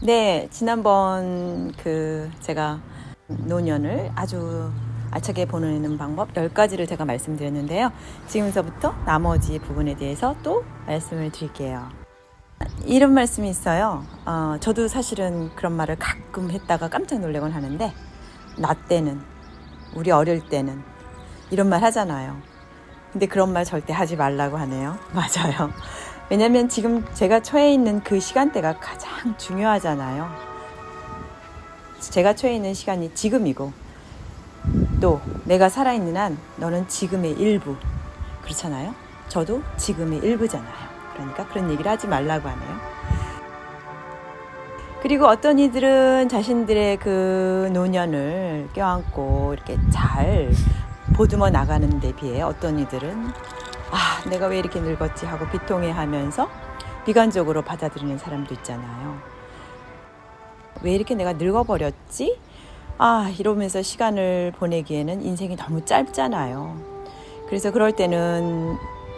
네, 지난번 제가 노년을 아주 알차게 보내는 방법 10가지를 제가 말씀드렸는데요. 지금서부터 나머지 부분에 대해서 또 말씀을 드릴게요. 이런 말씀이 있어요. 저도 사실은 그런 말을 가끔 했다가 깜짝 놀라곤 하는데, 나 때는, 우리 어릴 때는 이런 말 하잖아요. 근데 그런 말 절대 하지 말라고 하네요. 맞아요. 왜냐면 지금 제가 처해 있는 그 시간대가 가장 중요하잖아요. 제가 처해 있는 시간이 지금이고, 또 내가 살아있는 한 너는 지금의 일부, 그렇잖아요. 저도 지금의 일부잖아요. 그러니까 그런 얘기를 하지 말라고 하네요. 그리고 어떤 이들은 자신들의 그 노년을 껴안고 이렇게 잘 보듬어 나가는 데 비해, 어떤 이들은 내가 왜 이렇게 늙었지 하고 비통해하면서 비관적으로 받아들이는 사람도 있잖아요. 왜 이렇게 내가 늙어버렸지? 이러면서 시간을 보내기에는 인생이 너무 짧잖아요. 그래서 그럴 때는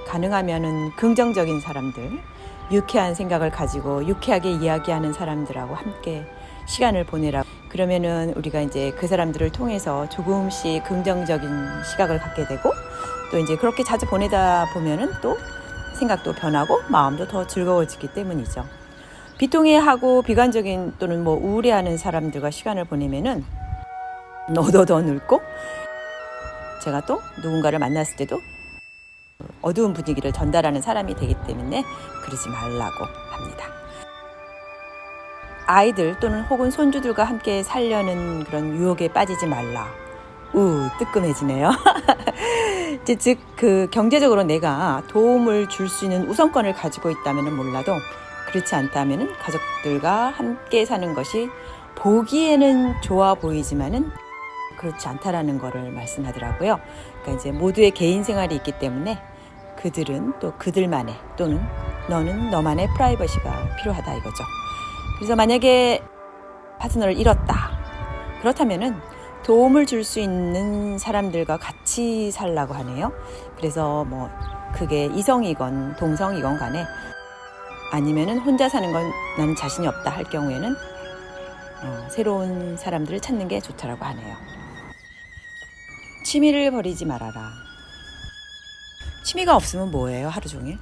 가능하면은 긍정적인 사람들, 유쾌한 생각을 가지고 유쾌하게 이야기하는 사람들하고 함께 시간을 보내라고. 그러면은 우리가 이제 그 사람들을 통해서 조금씩 긍정적인 시각을 갖게 되고, 또 이제 그렇게 자주 보내다 보면은 또 생각도 변하고 마음도 더 즐거워지기 때문이죠. 비통해하고 비관적인 또는 우울해하는 사람들과 시간을 보내면은 너도 더 늙고, 제가 또 누군가를 만났을 때도 어두운 분위기를 전달하는 사람이 되기 때문에 그러지 말라고 합니다. 아이들 또는 혹은 손주들과 함께 살려는 그런 유혹에 빠지지 말라. 뜨끔해지네요. 즉, 경제적으로 내가 도움을 줄 수 있는 우선권을 가지고 있다면 몰라도, 그렇지 않다면 가족들과 함께 사는 것이 보기에는 좋아 보이지만은 그렇지 않다라는 것을 말씀하더라고요. 그러니까 이제 모두의 개인 생활이 있기 때문에 그들은 또 그들만의, 또는 너는 너만의 프라이버시가 필요하다 이거죠. 그래서 만약에 파트너를 잃었다, 그렇다면은 도움을 줄 수 있는 사람들과 같이 살라고 하네요. 그래서 그게 이성이건 동성이건 간에, 아니면은 혼자 사는 건 난 자신이 없다 할 경우에는 새로운 사람들을 찾는 게 좋다라고 하네요. 취미를 버리지 말아라. 취미가 없으면 뭐예요, 하루 종일?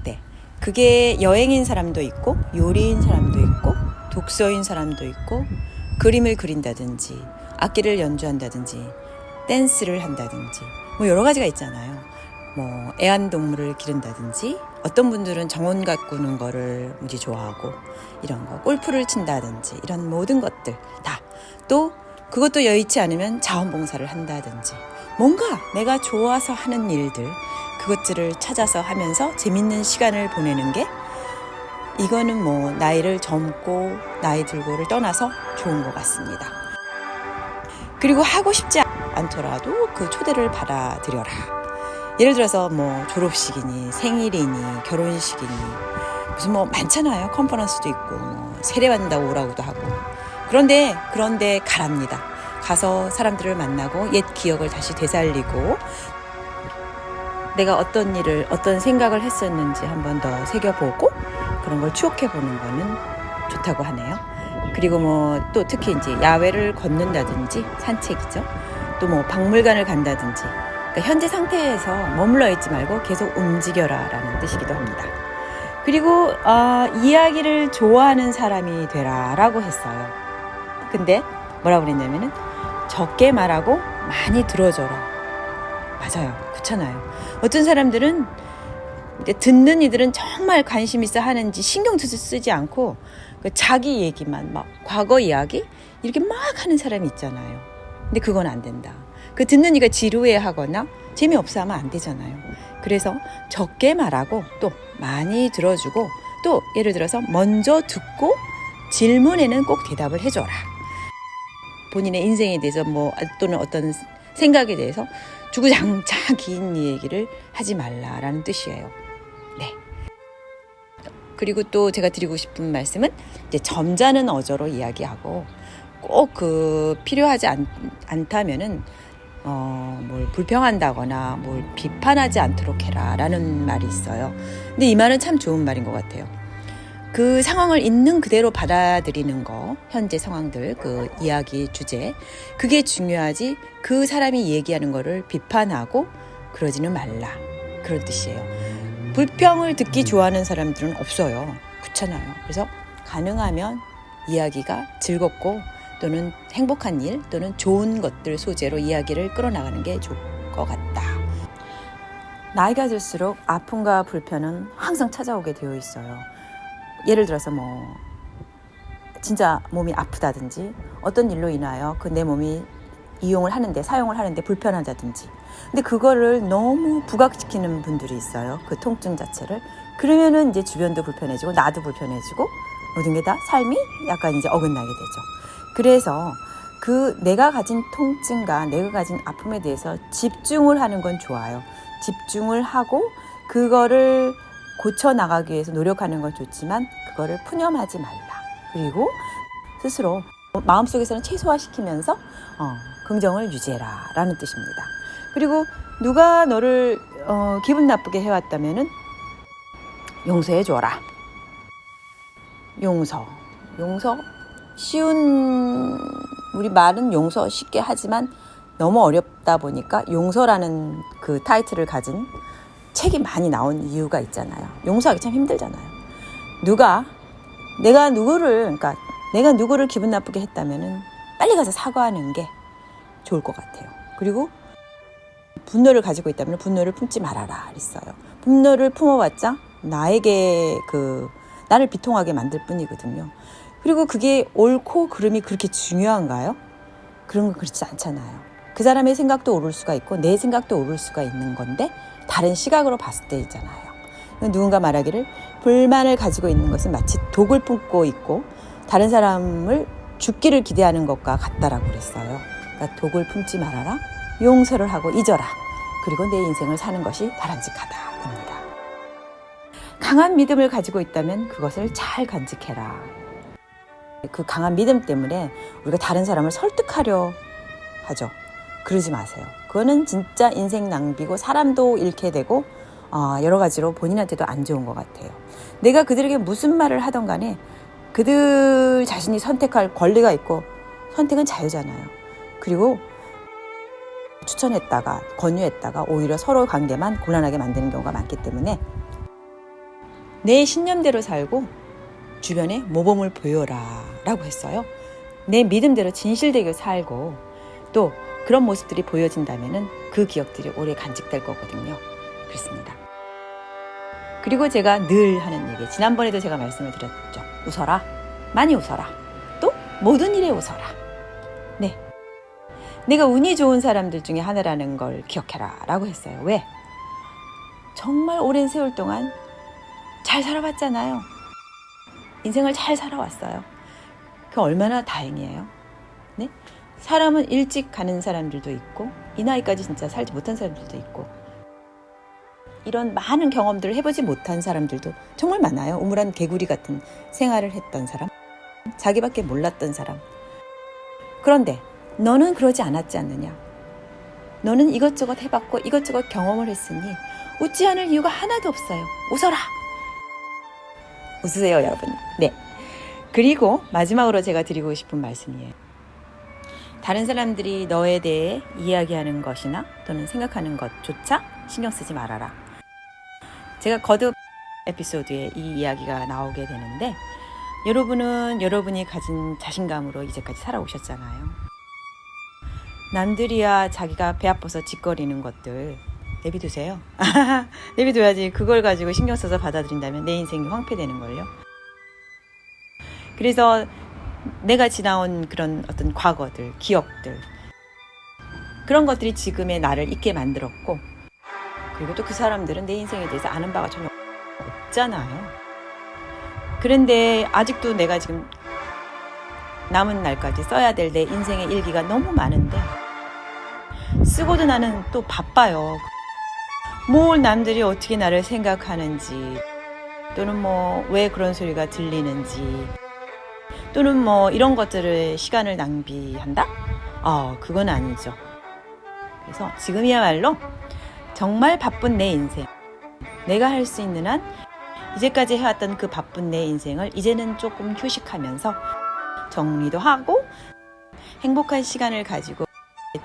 네, 그게 여행인 사람도 있고, 요리인 사람도 있고, 독서인 사람도 있고, 그림을 그린다든지, 악기를 연주한다든지, 댄스를 한다든지, 여러 가지가 있잖아요. 애완동물을 기른다든지, 어떤 분들은 정원 가꾸는 거를 무지 좋아하고, 이런 거, 골프를 친다든지, 이런 모든 것들 다. 또 그것도 여의치 않으면 자원봉사를 한다든지, 뭔가 내가 좋아서 하는 일들, 그것들을 찾아서 하면서 재밌는 시간을 보내는 게, 이거는 나이를 젊고 나이 들고를 떠나서 좋은 것 같습니다. 그리고 하고 싶지 않더라도 그 초대를 받아들여라. 예를 들어서 졸업식이니 생일이니 결혼식이니 무슨 많잖아요. 컨퍼런스도 있고 세례받는다고 오라고도 하고. 그런데 가랍니다. 가서 사람들을 만나고 옛 기억을 다시 되살리고, 내가 어떤 일을, 어떤 생각을 했었는지 한 번 더 새겨보고, 그런 걸 추억해보는 거는 좋다고 하네요. 그리고 또 특히 이제 야외를 걷는다든지, 산책이죠. 또 박물관을 간다든지, 그러니까 현재 상태에서 머물러 있지 말고 계속 움직여라 라는 뜻이기도 합니다. 그리고 이야기를 좋아하는 사람이 되라 라고 했어요. 근데 뭐라고 그랬냐면은 적게 말하고 많이 들어줘라. 맞아요. 그렇잖아요. 어떤 사람들은, 듣는 이들은 정말 관심 있어 하는지 신경 쓰지 않고 자기 얘기만, 과거 이야기 이렇게 막 하는 사람이 있잖아요. 근데 그건 안 된다. 듣는 이가 지루해 하거나 재미없어 하면 안 되잖아요. 그래서 적게 말하고 또 많이 들어주고, 또 예를 들어서 먼저 듣고 질문에는 꼭 대답을 해줘라. 본인의 인생에 대해서 또는 어떤 생각에 대해서 주구장창 긴 얘기를 하지 말라라는 뜻이에요. 네. 그리고 또 제가 드리고 싶은 말씀은, 이제 점잖은 어조로 이야기하고, 꼭 필요하지 않다면은 뭘 불평한다거나 뭘 비판하지 않도록 해라 라는 말이 있어요. 근데 이 말은 참 좋은 말인 것 같아요. 그 상황을 있는 그대로 받아들이는 거, 현재 상황들, 그 이야기 주제, 그게 중요하지 그 사람이 얘기하는 거를 비판하고 그러지는 말라. 그런 뜻이에요. 불평을 듣기 좋아하는 사람들은 없어요. 그렇잖아요. 그래서 가능하면 이야기가 즐겁고 또는 행복한 일 또는 좋은 것들 소재로 이야기를 끌어나가는 게 좋을 것 같다. 나이가 들수록 아픔과 불편은 항상 찾아오게 되어 있어요. 예를 들어서 진짜 몸이 아프다든지 어떤 일로 인하여 그 내 몸이 사용을 하는데 불편하다든지, 근데 그거를 너무 부각시키는 분들이 있어요. 그 통증 자체를. 그러면은 이제 주변도 불편해지고 나도 불편해지고 모든 게 다 삶이 약간 이제 어긋나게 되죠. 그래서 그 내가 가진 통증과 내가 가진 아픔에 대해서 집중을 하는 건 좋아요. 집중을 하고 그거를 고쳐나가기 위해서 노력하는 건 좋지만 그거를 푸념하지 말라. 그리고 스스로 마음속에서는 최소화시키면서 긍정을 유지해라 라는 뜻입니다. 그리고 누가 너를 기분 나쁘게 해왔다면은 용서해줘라. 용서 쉬운, 우리 말은 용서 쉽게 하지만 너무 어렵다 보니까 용서라는 그 타이틀을 가진 책이 많이 나온 이유가 있잖아요. 용서하기 참 힘들잖아요. 내가 누구를 기분 나쁘게 했다면은 빨리 가서 사과하는 게 좋을 것 같아요. 그리고 분노를 가지고 있다면 분노를 품지 말아라 그랬어요. 분노를 품어봤자 나를 비통하게 만들 뿐이거든요. 그리고 그게 옳고 그름이 그렇게 중요한가요? 그런 건 그렇지 않잖아요. 그 사람의 생각도 옳을 수가 있고 내 생각도 옳을 수가 있는 건데 다른 시각으로 봤을 때 있잖아요. 누군가 말하기를 불만을 가지고 있는 것은 마치 독을 품고 있고 다른 사람을 죽기를 기대하는 것과 같다라고 그랬어요. 그러니까 독을 품지 말아라. 용서를 하고 잊어라. 그리고 내 인생을 사는 것이 바람직하다입니다. 강한 믿음을 가지고 있다면 그것을 잘 간직해라. 그 강한 믿음 때문에 우리가 다른 사람을 설득하려 하죠. 그러지 마세요. 그거는 진짜 인생 낭비고 사람도 잃게 되고 여러 가지로 본인한테도 안 좋은 것 같아요. 내가 그들에게 무슨 말을 하던 간에 그들 자신이 선택할 권리가 있고 선택은 자유잖아요. 그리고 추천했다가 권유했다가 오히려 서로 관계만 곤란하게 만드는 경우가 많기 때문에 내 신념대로 살고 주변에 모범을 보여라 라고 했어요. 내 믿음대로 진실되게 살고 또 그런 모습들이 보여진다면 그 기억들이 오래 간직될 거거든요. 그렇습니다. 그리고 제가 늘 하는 얘기, 지난번에도 제가 말씀을 드렸죠. 웃어라. 많이 웃어라. 또 모든 일에 웃어라. 네, 내가 운이 좋은 사람들 중에 하나라는 걸 기억해라 라고 했어요. 왜? 정말 오랜 세월 동안 잘 살아왔잖아요. 인생을 잘 살아왔어요. 그 얼마나 다행이에요. 네? 사람은 일찍 가는 사람들도 있고 이 나이까지 진짜 살지 못한 사람들도 있고 이런 많은 경험들을 해보지 못한 사람들도 정말 많아요. 우물안 개구리 같은 생활을 했던 사람, 자기밖에 몰랐던 사람. 그런데 너는 그러지 않았지 않느냐? 너는 이것저것 해봤고 이것저것 경험을 했으니 웃지 않을 이유가 하나도 없어요. 웃어라. 웃으세요, 여러분. 네. 그리고 마지막으로 제가 드리고 싶은 말씀이에요. 다른 사람들이 너에 대해 이야기하는 것이나 또는 생각하는 것조차 신경 쓰지 말아라. 제가 거듭 에피소드에 이 이야기가 나오게 되는데 여러분은 여러분이 가진 자신감으로 이제까지 살아오셨잖아요. 남들이야 자기가 배 아파서 짓거리는 것들 내비두세요. 내비둬야지. 그걸 가지고 신경 써서 받아들인다면 내 인생이 황폐되는걸요. 그래서 내가 지나온 그런 어떤 과거들, 기억들, 그런 것들이 지금의 나를 있게 만들었고, 그리고 또 그 사람들은 내 인생에 대해서 아는 바가 전혀 없잖아요. 그런데 아직도 내가 지금 남은 날까지 써야 될 내 인생의 일기가 너무 많은데 쓰고도 나는 또 바빠요. 뭘 남들이 어떻게 나를 생각하는지 또는 왜 그런 소리가 들리는지 또는 이런 것들을 시간을 낭비한다? 그건 아니죠. 그래서 지금이야말로 정말 바쁜 내 인생, 내가 할 수 있는 한 이제까지 해왔던 그 바쁜 내 인생을 이제는 조금 휴식하면서 정리도 하고 행복한 시간을 가지고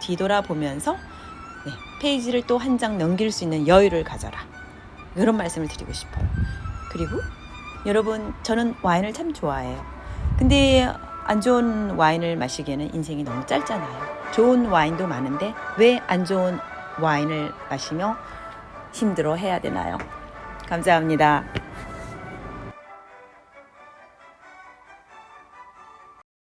뒤돌아보면서 페이지를 또 한 장 넘길 수 있는 여유를 가져라. 이런 말씀을 드리고 싶어요. 그리고 여러분, 저는 와인을 참 좋아해요. 근데 안 좋은 와인을 마시기에는 인생이 너무 짧잖아요. 좋은 와인도 많은데 왜 안 좋은 와인을 마시며 힘들어 해야 되나요? 감사합니다.